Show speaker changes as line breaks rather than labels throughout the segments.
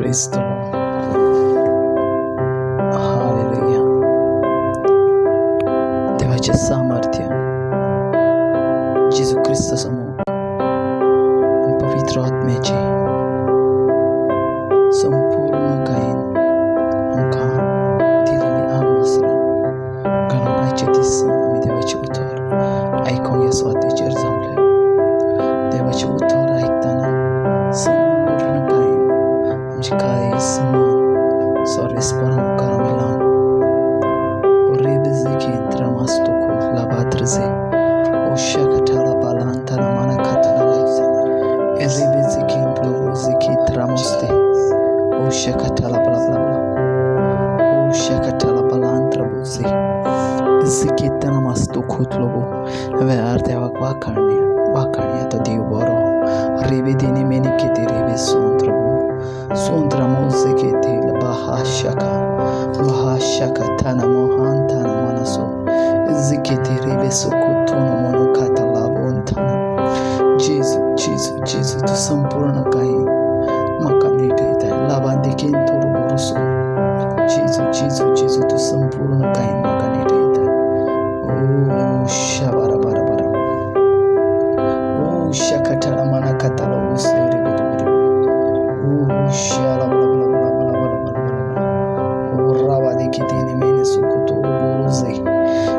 Cristo. Hallelujah. देवाचे सामर्थ्य जेजू ख्रिस्त समोर आणि पवित्र आत्म्याचे संपूर्ण गायन आमकां दिलेली आमसर घालून आयच्या दिसा आमी देवाचे उतर आयकूंक ह्या स्वातेचेर जमले. देवाचे उतर आयकतना संपूर्ण गायन आमचे काळीज मन सोरेस्परां मुखार आमी लावन Orebezeke tramastuko labatreze oshakatala balantara manakatala laisa erebezeke blozeke tramoste oshakatala bla oshakatala balantra buze zeke tramastuko tlobo ve artevak vakania to dev boro rebedini menikete rebe sontra mozeke te bahashaka tana mohantana manaso zikete rebe sokutono monokata labontana Jesus tu संपूर्ण काही मका नीट येत आहे लाभांदेखील थोडं बरोसो Jesus tu संपूर्ण काही मका नीट येत आहे. ओ शाबारा बारा बारा ओ शकटाला मना कताला उसेरे बेरे ओ शाला बला kitini mene sukuturu buruze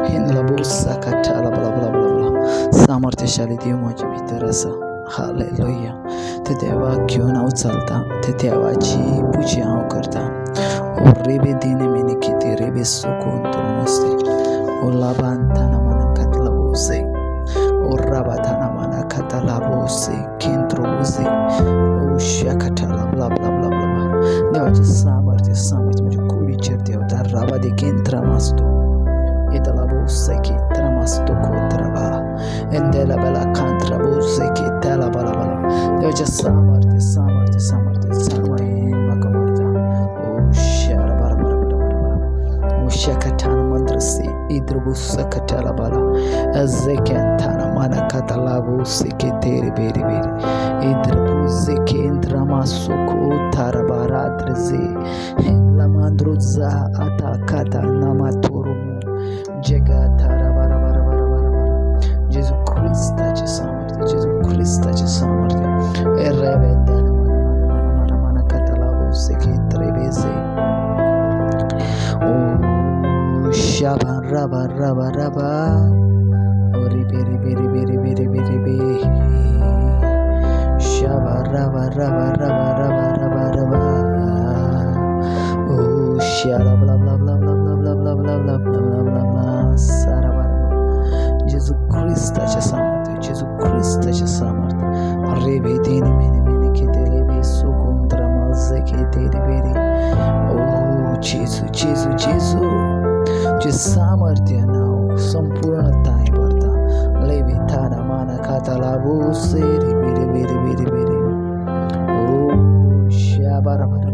hinla busa katala bla bla bla bla सामर्थ्यशाली देव माझ्या भितर असा. हालेलुया. ते देवा घेऊन हांव चलता, ते देवाची पुजा हांव करता. ओ रेबे दिने मेने किती रेबे सुकून तो मस्ते ओ लाबांताना मना कतला बोसे ओ राबाताना मना कतला बोसे केंद्र बोसे ओ शकटाला बला बला बला बला देवाचे सामर्थ्य म्हणजे कुडीचेर देवता राबा देखील त्रमास्तो इतला बोसे की त्रमास्तो कोत्रबा एंदेला बला कांत्रा बोसे की त्याला बला बला देवाचे सामर्थ्य सर्वांनी मका मारता. ओ शारा बारा बारा बारा बारा ओ शकटान मंत्रसे इद्रबुस सकटाला बाला अजेकेंताना माना कतला बोसे की तेरे बेरे बेरे इद्रबुसे केंद्र मासुको तारबारा द्रजे lamandruza atakata namatorumu jega tarabara bara bara bara bara Jesu Kristaचे सामर्थ्य erebendana mana katala boseke trebeze o shaban raba ori beri shaban raba Shala bla bla bla bla bla bla bla bla bla bla bla bla bla sarabara Jesu Kristaचे सामर्थ्य रेबे देने मेने के दिले बे सुकुंद्रा मजे के तेरे बेरे ओ जेसु जे सामर्थ्य नाव संपूर्णता आहे भरता लेबे थाना माना खाता लाभो से बेरे ओ शाबारा bara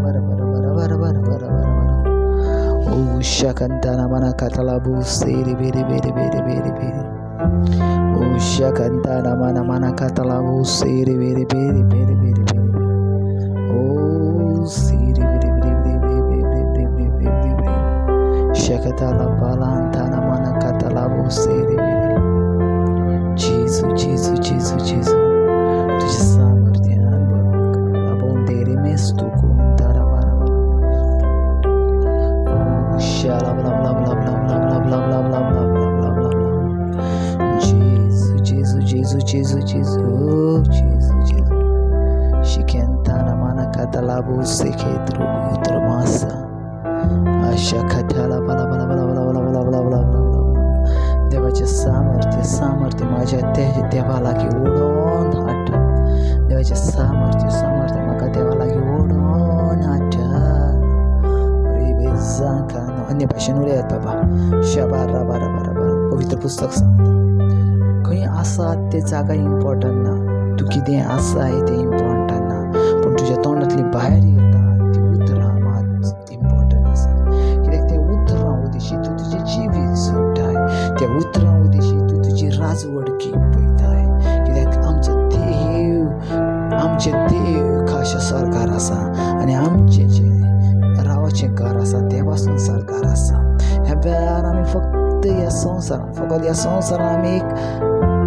O shakantana mana katalabu seri bere O shakantana mana katalabu seri bere O seri bere shakatala balantana mana katalabu seri bere Jesus तुझे सामर्थ्य आपण तेरे मेस्तु को Jesus Shikentana mana katalabu seketru utramasa ashakatala bala देवाचे सामर्थ्य माझ्या देवा लागी ओढून हाट देवाचे सामर्थ्य म्हाका देवा लागी ओढून हाट अन्य भाषेन उलयत बाबा शाबारा बारा पवित्र पुस्तक सांगता खंय आसा ते जागा इम्पॉर्टंट ना तू कितें आसा ते इम्पॉर्टंट ना पूण तुज्या तोंडांतली भायर येता ती उतरां मात इम्पॉर्टंट आसा कित्याक त्या उतरां उदेशी तूं तुजें जिवीत सोडटाय त्या उतरां उदेशी तूं तुजी राजवड पळयताय कित्याक आमचे देव देवाचे सरकार आसा आनी आमचें जें रावचें घर आसा देवा संसारकार आसा. ह्या वेळार आमी फक्त ह्या संवसारान आमी एक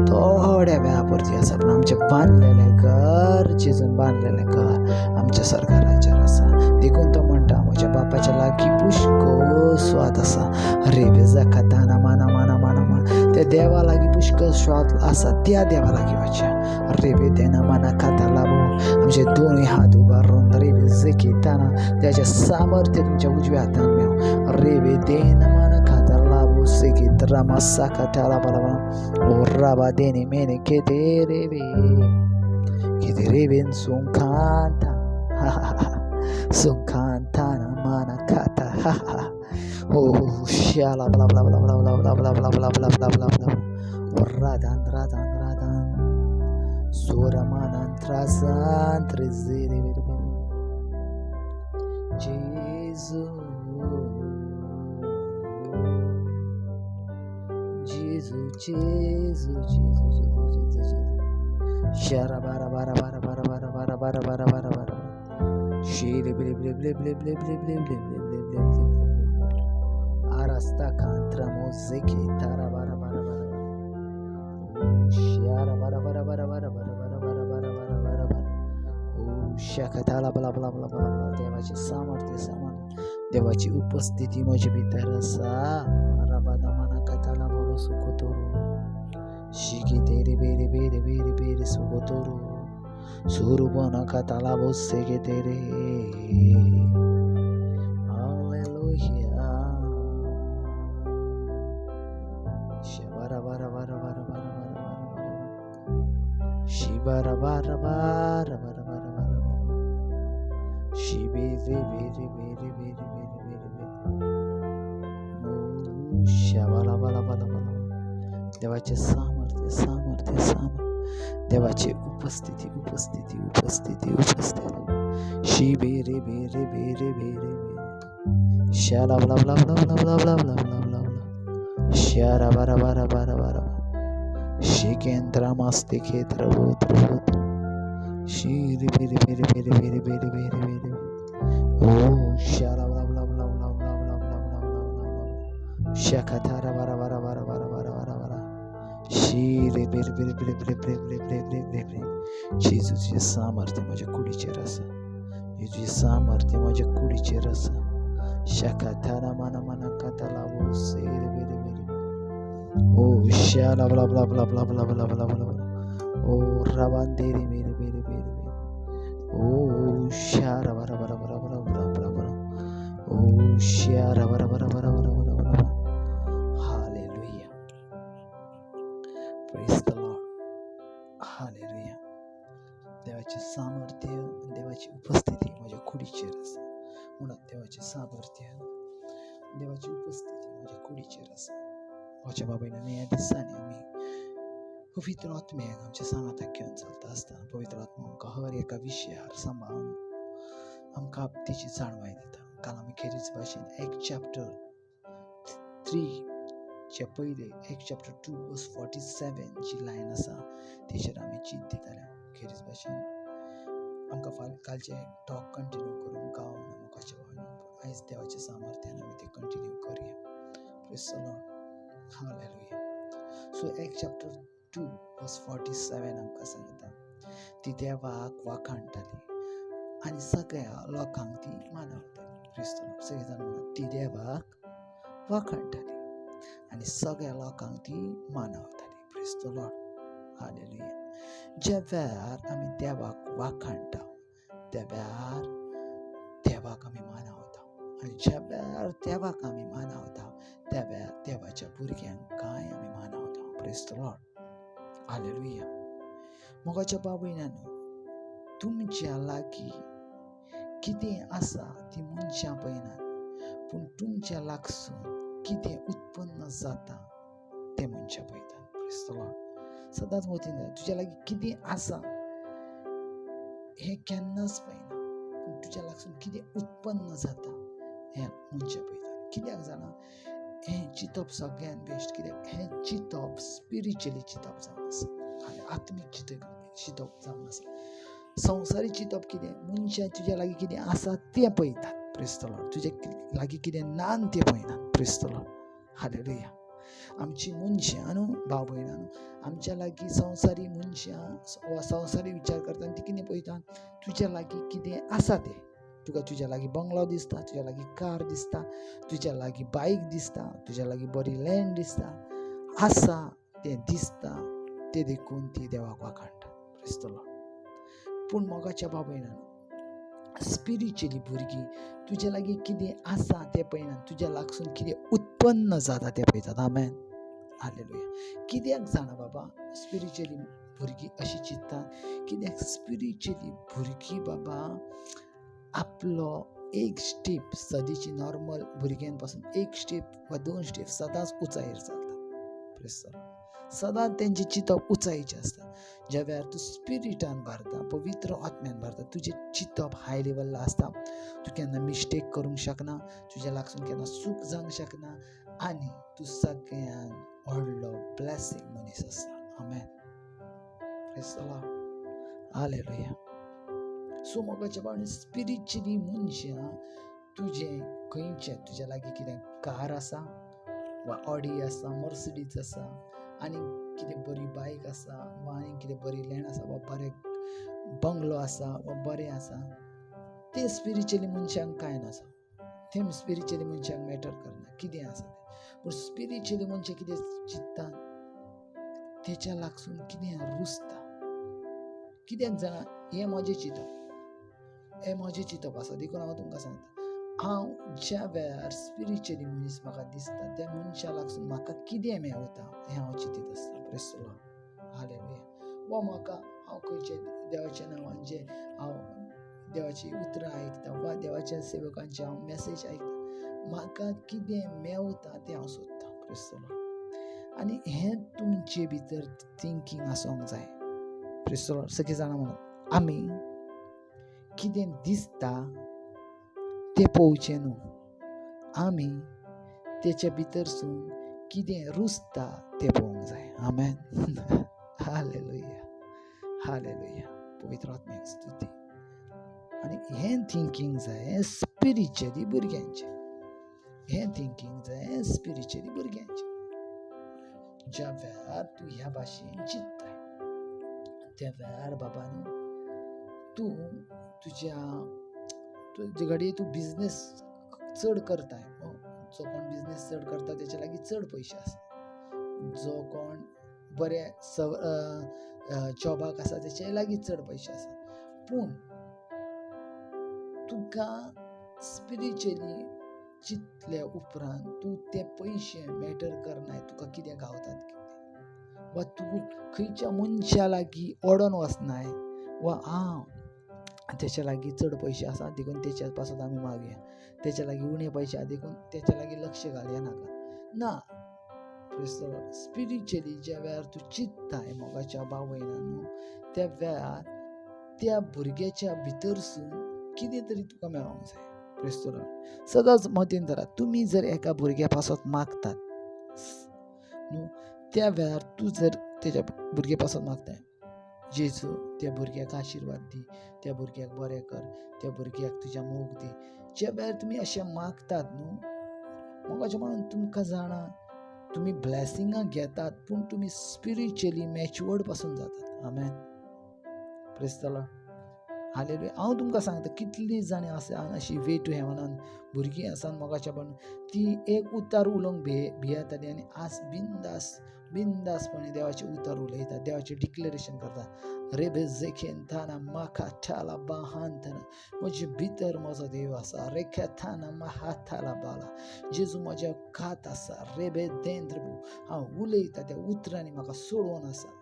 थोड्या वेळा पुरती आसा, पूण आमचें बांदलेलें घर, जिजून बांदलेलें घर आमच्या सरकाराचेर आसा. देखून तो म्हणटा म्हज्या बापाच्या लागीं पुष्कळ स्वाद आसा. रेबे जाखाताना माना माना माना माना त्या देवा लागीं पुष्कळ स्वाद आसा, त्या देवा लागीं वचया. रेबे देना माना खाता लाभो आमचे दोनूय हात उबारून रेबे जखिताना त्याचे सामर्थ्य तुमच्या उजव्या हातान मेळो. रेबे देना माना खाता लाभो सेकित रामा साखाटाला बाला ओ राबा देने मेने केते रेबेन सुंखांता सुंखांताना माना खाता oh shala bla bla bla bla bla bla bla bla bla bla bla bla bla radan radan radan suramanan trasan trezere Jesus Jesus Jesus Jesus Jesus shara bara bara bara bara bara bara bara bara bara bara shiri bli bli bli bli bli bli bli bli bli bli arasta kantra muziki tara bara bara bara shara bara bara bara bara bara bara bara bara bara bara bara shakatala bla bla bla bla bla देवाची सामर्थ्य देवाची उपस्थिती माझ्या भितर आसा. Rabada मना कथाला बोलो सुकोतोरो शिकी तेरे बेरे बेरे बेरे बेरे सुकोतोरो सुरुबना कथाला बोसे के तेरे hallelujah shibara bara bara bara bara bara bara shibara bara bara bara bara bara shibe re bere bere bere bere bere shabala bala bala bala देवाचे सामर्थ्य सामर्थ्य सामर्थ्य देवाची उपस्थिती उपस्थिती उपस्थिती उपस्थिती शिबे रे बेरे बेरे बेरे बेरे शाला बला बला बला बला बला बला बला बला बला शारा बारा बारा बारा बारा शिकेंद्रा मस्ती खेत्र भूत भूत शीरी बेरे बेरे बेरे बेरे बेरे बेरे बेरे ओ शाला बला बला बला बला बला बला बला बला बला शखतारा बारा बारा बारा बारा बारा बारा बारा शीरे बेरे बेरे बेरे बेरे बेरे बेरे बेरे बेरे जेजूचे सामर्थ्य माझ्या कुडीचेर आसा. जेजूचे सामर्थ्य माझ्या कुडीचेर आसा. शखतारा माना माना कथाला वो सेरे बेरे बेरे ओ शाला बला बला बला बला बला बला बला बला ओ रवान देरे मेरे बेरे बेरे बेरे ओ शारा बारा बारा बारा बारा बारा बारा बारा ओ शारा बारा बारा बारा बारा बारा बारा hallelujah praise the lord hallelujah. देवाचे सामर्थ्य देवाची उपस्थिती माझ्या कुडीचेर आसा. म्हणून देवाचे सामर्थ्य देवाची उपस्थिती माझ्या कुडीचेर आसा. माझ्या बाबाईन ह्या दिसांनी आमी पवित्र आत्म्याक आमच्या सांगाताक घेवन चलता आसतना पवित्र आत्मा आमकां हर एका विशयार सांबाळून आमकां तेची जाणवाय दिता. काल आमी खेरीज भाशेन एक चॅप्टर 3 चे पयले एक चॅप्टर 2 वर्स 47 जी लायन आसा तेचेर आमी चीत दिताले. खेरीज भाशेन आमकां कालचे टॉक कंटिन्यू करून गावना मोगाच्या भावान आयज देवाच्या सामर्थ्यान आमी ते कंटिन्यू करुया. Praise the lord hallelujah. So एक चॅप्टर 2 वर्स 47 आमकां सांगता ती देवाक वाखाणटाली आनी सगळ्या लोकांक ती मानवताली. Praise the Lord. सगळे जाण म्हणा ती देवाक वाखाणटाली आनी सगळ्या लोकांक ती मानवताली. Praise the lord hallelujah. ज्या वेळार आमी देवाक वाखाणटा त्या वेळार देवाक आमी मानवता आनी ज्या वेळार देवाक आमी मानवता त्या वेळार देवाच्या भुरग्यांकाय आमी मानवता. Praise the lord hallelujah. मोगाच्या बाबयनांनो तुमच्या लागीं कितें आसा ती मनशां पळयनात पूण तुमच्या लागसून कितें उत्पन्न जाता ते मनशां पळयतात. Praise the Lord. सदांच वतीन तुज्या लागीं कितें आसा हें केन्नाच पळयना पूण तुज्या लागसून कितें उत्पन्न जाता हें मनशां पळयतात. कित्याक जाणा हें चिंतप सगळ्यान बेस्ट. कित्याक हें चिंतप स्पिरिच्युअली चिंतप जावन आसा आनी आत्मीक चिंतप जावन आसा. संवसारी चिंतप कितें, मनशां तुज्या लागीं कितें आसा तें पळयतात. Praise the lord. तुजे लागीं कितें ना तें पळयनात. Praise the lord. हालेलुया. आमची मनशां न्हू भाव भयणां, आमच्या लागीं संवसारी मनशां वा संवसारी विचार करता ती कितें पळयतात, तुज्या लागीं कितें आसा तें. तुका तुज्या लागीं बंगलो दिसता, तुज्या लागीं कार दिसता, तुज्या लागीं बायक दिसता, तुज्या लागीं बरी लँड दिसता, आसा तें दिसता तें देखून ती देवाक वाखाणटा. Praise the Lord. पूण मोगाच्या भाव भयणां, स्पिरिच्युअली भुरगीं तुज्या लागीं कितें आसा तें पळयनात, तुज्या लागसून कितें उत्पन्न जाता तें पळयतात. आमेन. हालेलुया. कित्याक जाणा बाबा स्पिरिच्युअली भुरगीं अशी चिंततात, कित्याक स्पिरिच्युअली भुरगीं बाबा आपलो एक स्टेप सदीची नॉर्मल भुरग्यां पासून एक स्टेप वा 2 स्टेप सदांच उंचायेर चलता. Praise the Lord. सदांच तेंची चिंतप उंचायेचें आसता. ज्या वेळार तूं स्पिरिटान भरता, पवित्र आत्म्यान भरता, तुजें चिंतप हाय लेवल्ला आसता. तूं केन्ना मिस्टेक करूंक शकना, तुज्या लागसून केन्ना चूक जावंक शकना आनी तूं सगळ्यान व्हडलो ब्लेसिंग मनीस आसता. Amen. Praise the lord. Hallelujah. So मोगाच्या भावान स्पिरिच्युअली मनशां तुजें खंयचें तुज्या लागीं कितें कार आसा वा ऑडी आसा, मर्सिडीज आसा, आनी कितें बरी बायक आसा वा आनी कितें बरी लँड आसा वा बरें बंगलो आसा वा बरें आसा, तें स्पिरिच्युअली मनशांक कांय नासा. तें स्पिरिच्युअली मनशांक मॅटर करना कितें आसा तें. पूण स्पिरिच्युअली मनशां कितें चिंतता, तेच्या लागसून कितें रुजता. कित्याक जाणा, हें म्हजें चिंतप, हें म्हजें चिंतप आसा. देखून हांव तुमकां सांगता, हांव ज्या वेळार स्पिरिच्युअली मनीस म्हाका दिसता, त्या मनशा लागसून म्हाका कितें मेवता हें हांव चिंतीत आसता. Praise the lord. हालेलुया. वा म्हाका हांव खंयचें देवाच्या नांवान जें हांव देवाची उतरां आयकता वा देवाच्या सेवकांची हांव मॅसेज आयकता, म्हाका कितें मेवता तें हांव सोदतां. Praise the Lord. आनी हें तुमचे भितर थिंकींग आसूंक जाय. Praise the Lord. सगळीं जाणां म्हणत आमी कितें दिसता तें पळोवचें न्हू, आमी तेच्या भितरसून कितें रुजता तें पळोवंक जाय. आमेन. हालेलुया. हालेलुया. पवित्र आत्म्याक स्तुती. आनी हें थिंकींग जाय स्पिरिच्युअली भुरग्यांचें. हें थिंकींग जाय स्पिरिच्युअली भुरग्यांचें. ज्या वेळार तूं ह्या भाशेन चिंतताय, त्या वेळार बाबा न्हू तूं तुज्या घडये तूं बिझनेस चड करताय. जो कोण बिझनेस चड करता तेच्या लागीं चड पयशे आसता. जो कोण बरें जॉबाक आसा तेच्या लागीं चड पयशे आसा. पूण तुका स्पिरिच्युअली चिंतले उपरांत तूं ते पयशे मॅटर करनाय, तुका कितें गावतात कितें, वा तूं खंयच्या मनशा लागीं ओडोन वचनाय वा तेच्या लागीं चड पयशे आसा देखून तेच्या पासून आमी मागया, तेच्या लागीं उणे पयशे आसा देखून तेच्या लागीं लक्ष घालया नाका. ना. Praise the Lord. स्पिरिच्युअली ज्या वेळार तूं चिंतताय मोगाच्या भाव भयणांनो, त्या वेळार त्या भुरग्याच्या भितरसून कितें तरी तुका मेळोंक जाय. Praise the Lord. सदांच मतीन धरात, तुमी जर एका भुरग्या पासून मागतात न्हू, त्या वेळार तूं जर तेच्या भुरग्या पासून मागताय, जेजू त्या भुरग्याक आशिर्वाद दी, त्या भुरग्याक बरें कर, त्या भुरग्याक तुज्या मोग दी. ज्या वेळार तुमी अशें मागतात न्हू, मोगाचें म्हणून तुमकां जाणा तुमी ब्लेसिंगां घेतात, पूण तुमी स्पिरिच्युअली मॅच्युअर्ड पासून जातात. Amen. Praise the lord. Hallelujah. हांव तुमकां सांगता, कितलीं जाणां आसा अशी वे टू हेवनान भुरगीं आसात मोगाच्या पण ती एक उतार उलोवंक भियेताली आनी आज बिंदासपणे देवाचे उतार उलयता, देवाचे डिक्लेरेशन करता. रेबे जेखेन थाना माखाठाला बाहांतना, म्हजे भितर म्हजो देव आसा. रेखेथाना महाथाला बाला, जेजू म्हज्या खात आसा. रेबे देंद्र हांव उलयता त्या उतरांनी म्हाका सोडवून आसा.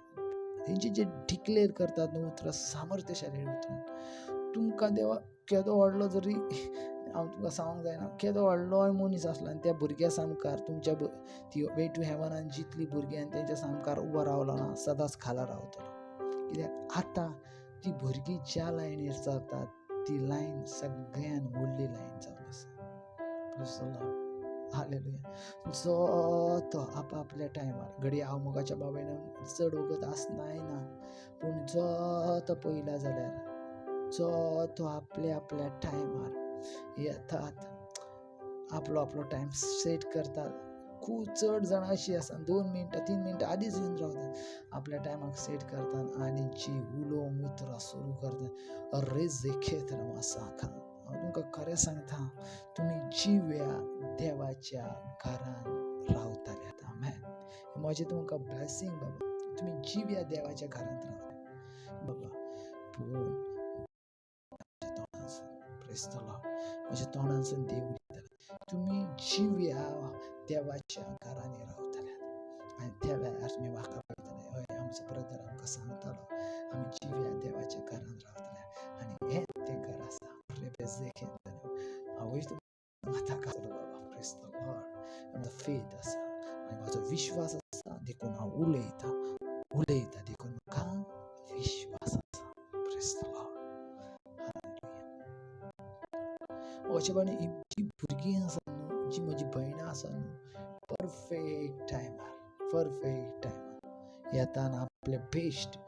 तेंचे जे डिक्लेअर करतात न्हू उतरां, सामर्थ्यशाली उतरां. तुमकां देवा केदो व्हडलो जरी हांव तुमकां सांगूंक जायना, केदो व्हडलोय मनीस आसलो आनी त्या भुरग्या सामकार तुमच्या ती वे टू हेवनान जितली भुरगीं आनी तेंच्या सामकार उबो रावलो ना, सदांच खाला रावतलो. कित्याक आतां ती भुरगीं ज्या लायनीर चलतात ती लायन सगळ्यान व्हडली लायन जावन आसा. Praise the lord. हालेलुया. जो तो आपल्या टायमार घडये हांव मोगाच्या बाबायन चड वगत आसनाय ना, पूण जो तो पयला जाल्यार जो तो आपल्या टायमार येतात, आपलो टाइम सेट करतात. खूप चड जाणां अशी आसा 2 मिनटां 3 मिनटां आदींच येवन रावतात, आपल्या टायमाक सेट करतात आनी जी उलोवंक उतरां सुरू करतात. अरे जेखेत रमासाखा, हांव तुमकां खरें सांगता, तुमी जिव्या देवाच्या घरान रावतल्यात. आमेन. म्हजें तुमकां ब्लेसिंग बाबा, तुमी जिव्या देवाच्या घरांत रावता बाबा. पूण प्रेज द लॉर्ड, म्हज्या तोंडानसून देव उलयतलो, तुमी जिव्या देवाच्या घरांनी रावतल्यात. आनी त्या वेळार तुमी म्हाका पळयतले, हय आमचो ब्रदर आमकां सांगतालो आमी जिव्या देवाच्या घरान रावतले आनी हें तें घर आसा. हांवूय तुमकां आतां बाबा. Praise the Lord. म्हजो फेथ आसा आनी म्हजो विश्वास आसा, देखून हांव उलयता देखून म्हाका विश्वास आसा. Praise the Lord. अशें पळय ही जी भुरगीं आसा न्हू, जी म्हजी भयणां आसा न्हू, परफेक्ट टायमार येता आनी आपले बेस्ट.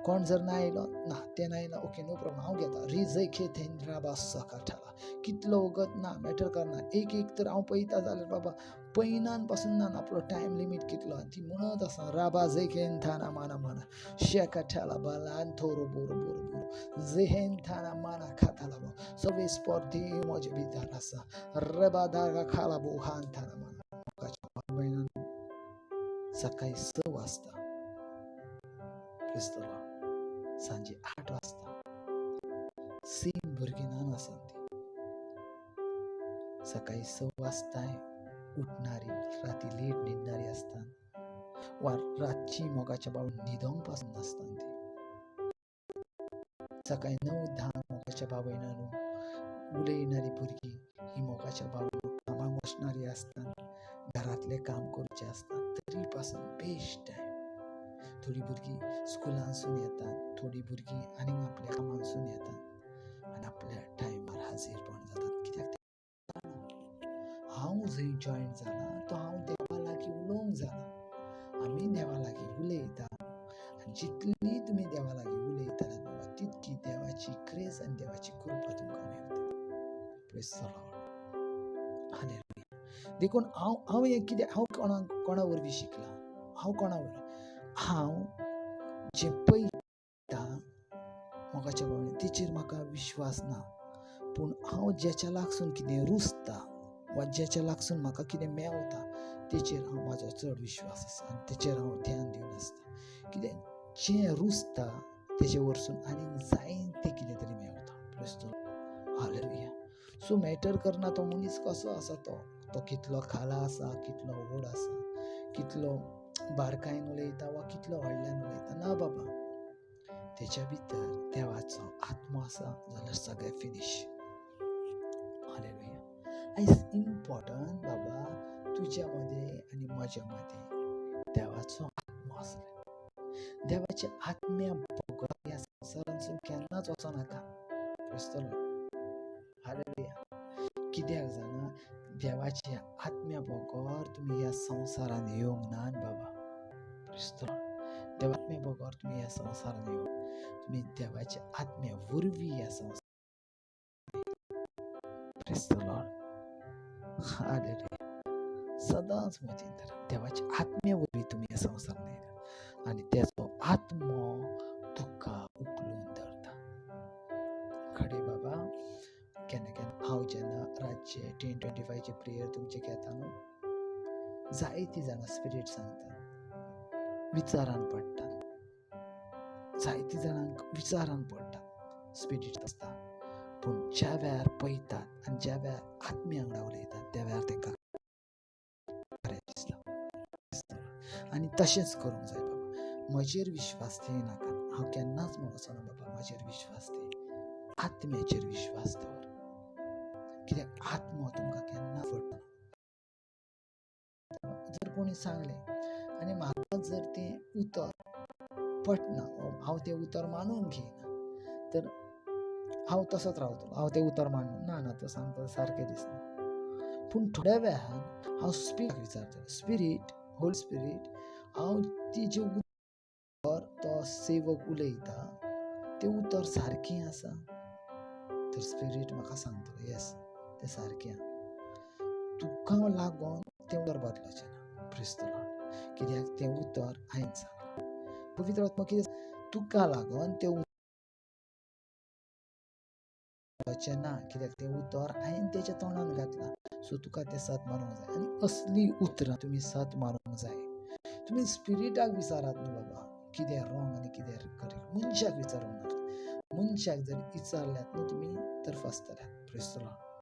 कोण जर ना आयलो, ना तें ना येयला, ओके नो प्रॉब्लम, हांव घेता. रिजय राबासाकाठाला, कितलो वगत ना मॅटर करना. एक तर हांव पळयता जाल्यार बाबा पयनान पासून ना आपलो टायम लिमीट कितलो, ती म्हणत आसा राबा जेखेन थाना माना माना शेकाठाला बालान थोरो बोरो बोरो बोरो जेहेन थाना माना खाताला बो सवे स्पर्धी म्हजे भितर आसा. रेबादागा खाला बोहान थाना माना. सकाळी 6 वाजता, सांजे 8 वाजता, सेम भुरगीं ल्हान आसात ती. सकाळी 6 वाजता उठणारी, राती लेट न्हिदणारी असतात, वा रातची मोगाच्या बाबा न्हिदोंक पासून नासतात ती. सकाळी 9-10 मोगाच्या बाबायनान उलयणारी भुरगीं ही मोगाच्या बाबायन कामाक वचणारी असतात, घरातले काम करचे असतात. तरी पासून बेस्ट टायम. थोडी भुरगीं स्कुलांसून येतात, थोडी भुरगीं आनीक आपल्या कामांसून येतात आनी आपल्या टायमार हाजीर पण जातात. कित्याक हांव जंय जॉयन जाला तो हांव देवा लागीं उलोवंक जाला. आमी देवा लागीं उलयता आनी जितली तुमी देवा लागीं उलयतले बाबा, तितकी देवाची ग्रेस आनी देवाची कृपा तुमकां मेळटली. Praise the lord. हालेलुया. देखून हांव हें कितें, हांव कोणा वरवीं शिकला, हांव जें पळयता मोगाच्या बाबतींत तेचेर म्हाका विश्वास ना, पूण हांव जेच्या लागसून कितें रुजता वा जेच्या लागसून म्हाका कितें मेवता तेचेर म्हाजो चड विश्वास आसा आनी तेचेर हांव ध्यान दिवन आसता. कितें जें रुजता तेचे वरसून आनीक जायतें कितें तरी Mewat. Praise the lord. Hallelujah. So matter करना तो मनीस कसो आसा, तो कितलो खाला आसा, कितलो व्हड आसा, कितलो बारकायेन उलयता वा कितलो व्हडल्यान उलयता, ना बाबा. तेच्या भितर देवाचो आत्मो आसा जाल्यार सगळें फिनिश. हालेलुया. इट्स इम्पॉर्टंट बाबा, तुझ्या मध्ये आणि माझ्या मध्ये देवाचो आत्मो आसलो. देवाच्या आत्म्या बगर ह्या संवसारांसून केन्नाच वचो नाका. Praise the lord. हालेलुया. कित्याक जाणा, देवाच्या आत्म्या बगर तुमी ह्या संवसारान येवंक ना बाबा. Praise the Lord. देवात्म्या बगर तुमी ह्या संवसारान येवंक, तुमी देवाच्या आत्म्या वरवीं ह्या संवसारान. Praise the lord. हालेलुया. सदांच मतींत धरा, देवाच्या आत्म्या वरवीं तुमी ह्या संवसारान येयला आनी तेचो आत्मो तुका उखलून धरता. खडे बाबा, केन्ना हांव जेन्ना रातचे 10-25 चे प्रेयर तुमचे घेता न्हू, जायतीं जाणां स्पिरीट सांगतात, विचारान पडटात. जायतीं जाणांक विचारान पडटात, स्पिरीट आसता. पूण ज्या वेळार पळयतात आनी ज्या वेळार आत्म्या वांगडा उलयतात त्या वेळार तांकां खरें दिसता. आनी तशेंच करूंक जाय बाबा. म्हजेर विश्वास थेयनाका. हांव केन्नाच म्हणचो ना बाबा म्हजेर विश्वास थेय. आत्म्याचेर विश्वास दवर. कित्याक आत्मो तुमकां केन्ना फटना. जर कोणी सांगलें आनी म्हाका जर तें उतर पटना, हांव तें उतर मानून घेयना, तर हांव तसोच रावतलो. हांव तें उतर मानून ना तो सांगता सारकें दिसना. पूण थोड्या वेळान हांव स्पिरीट विचारतलो, स्पिरीट, होल स्पिरीट, हांव ती जें उतर तो सेवक उलयता तें उतर सारकें आसा. तर स्पिरीट म्हाका सांगतलो येस तें सारकें तुका लागून तें उतर बदलचें ना. Praise the Lord. कित्याक तें उतर हांवें सांगलें. पवित्र आत्मा कितें तुका लागून तें उतरचें ना. कित्याक तें उतर हांवें तेच्या तोंडान घातलां. सो तुका तें सत मारूंक जाय. आनी असली उतरां तुमी सत मारूंक जाय. तुमी स्पिरिटाक विचारात न्हू बाबा कितें रॉंग आनी कितें करेक्ट. मनशाक विचारूंक नाका. मनशाक जर विचारल्यात न्हू तुमी तर फसतल्यात. Praise the Lord.